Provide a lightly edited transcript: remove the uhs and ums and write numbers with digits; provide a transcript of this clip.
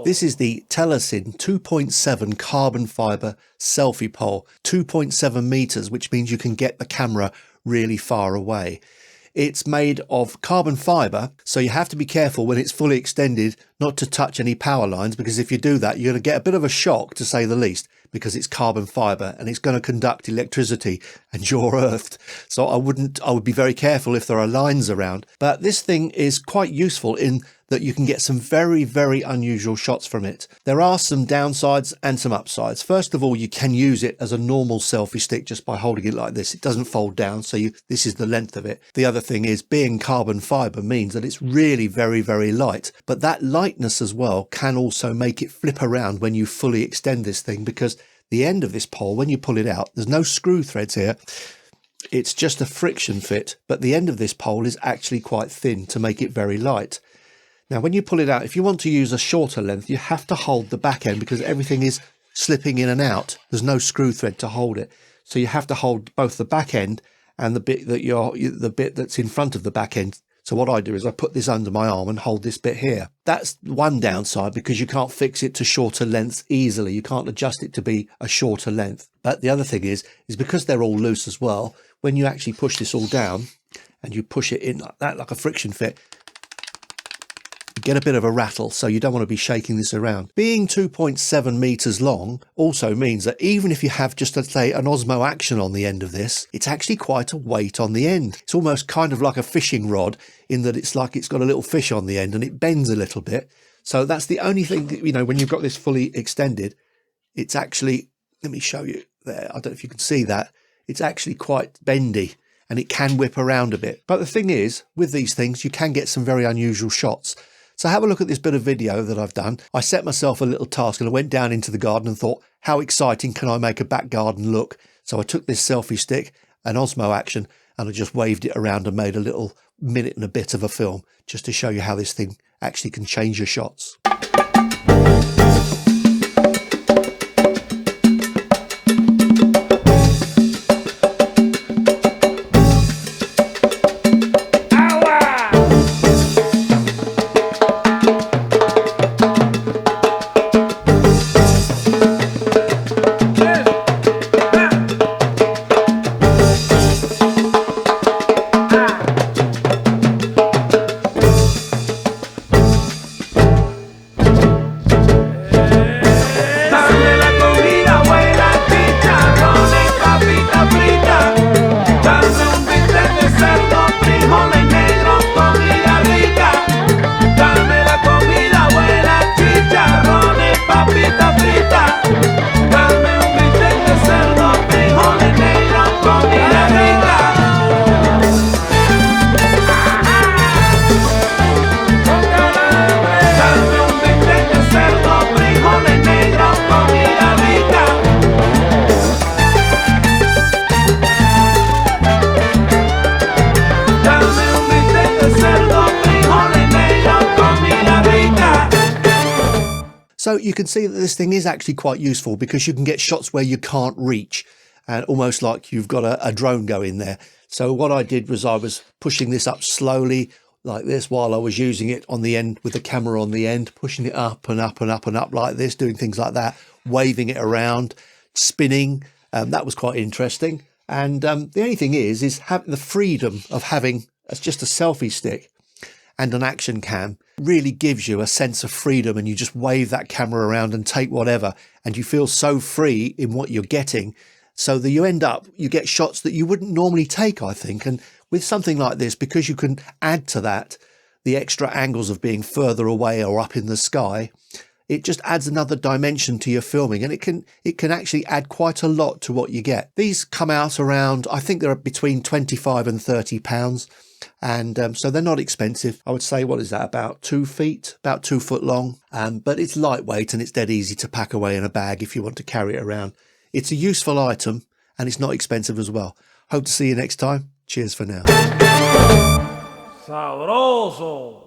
This is the Telesin 2.7 carbon fibre selfie pole, 2.7 meters, which means you can get the camera really far away. It's made of carbon fibre, so you have to be careful when it's fully extended not to touch any power lines, because if you do that, you're going to get a bit of a shock, to say the least, because it's carbon fibre and it's going to conduct electricity and you're earthed. So I would be very careful if there are lines around. But this thing is quite useful in that you can get some very, very unusual shots from it. There are some downsides and some upsides. First of all, you can use it as a normal selfie stick just by holding it like this. It doesn't fold down, so this is the length of it. The other thing is, being carbon fibre means that it's really very, very light. But that lightness as well can also make it flip around when you fully extend this thing, because the end of this pole, when you pull it out, there's no screw threads here. It's just a friction fit, but the end of this pole is actually quite thin to make it very light. Now, when you pull it out, if you want to use a shorter length, you have to hold the back end because everything is slipping in and out. There's no screw thread to hold it. So you have to hold both the back end and the bit that's in front of the back end. So what I do is I put this under my arm and hold this bit here. That's one downside, because you can't fix it to shorter lengths easily. You can't adjust it to be a shorter length. But the other thing is because they're all loose as well, when you actually push this all down and you push it in like that, like a friction fit, get a bit of a rattle, so you don't want to be shaking this around. Being 2.7 meters long also means that even if you have just, let's say, an Osmo Action on the end of this, it's actually quite a weight on the end. It's almost kind of like a fishing rod, in that it's like it's got a little fish on the end and it bends a little bit. So that's the only thing, you know, when you've got this fully extended, it's actually, let me show you there, I don't know if you can see that, it's actually quite bendy and it can whip around a bit. But the thing is, with these things, you can get some very unusual shots. So have a look at this bit of video that I've done. I set myself a little task and I went down into the garden and thought, how exciting can I make a back garden look? So I took this selfie stick, an Osmo Action, and I just waved it around and made a little minute and a bit of a film, just to show you how this thing actually can change your shots. So you can see that this thing is actually quite useful, because you can get shots where you can't reach, and almost like you've got a drone going there. So what I did was I was pushing this up slowly like this while I was using it on the end with the camera on the end, pushing it up and up and up and up like this, doing things like that, waving it around, spinning. That was quite interesting. And the only thing is having the freedom of having just a selfie stick and an action cam really gives you a sense of freedom, and you just wave that camera around and take whatever, and you feel so free in what you're getting, so that you get shots that you wouldn't normally take, I think. And with something like this, because you can add to that the extra angles of being further away or up in the sky, it just adds another dimension to your filming, and it can actually add quite a lot to what you get. These come out around, I think they're between 25 and 30 pounds. And so they're not expensive. I would say, what is that, about 2 feet, about 2 foot long. But it's lightweight and it's dead easy to pack away in a bag if you want to carry it around. It's a useful item and it's not expensive as well. Hope to see you next time. Cheers for now. Sabroso.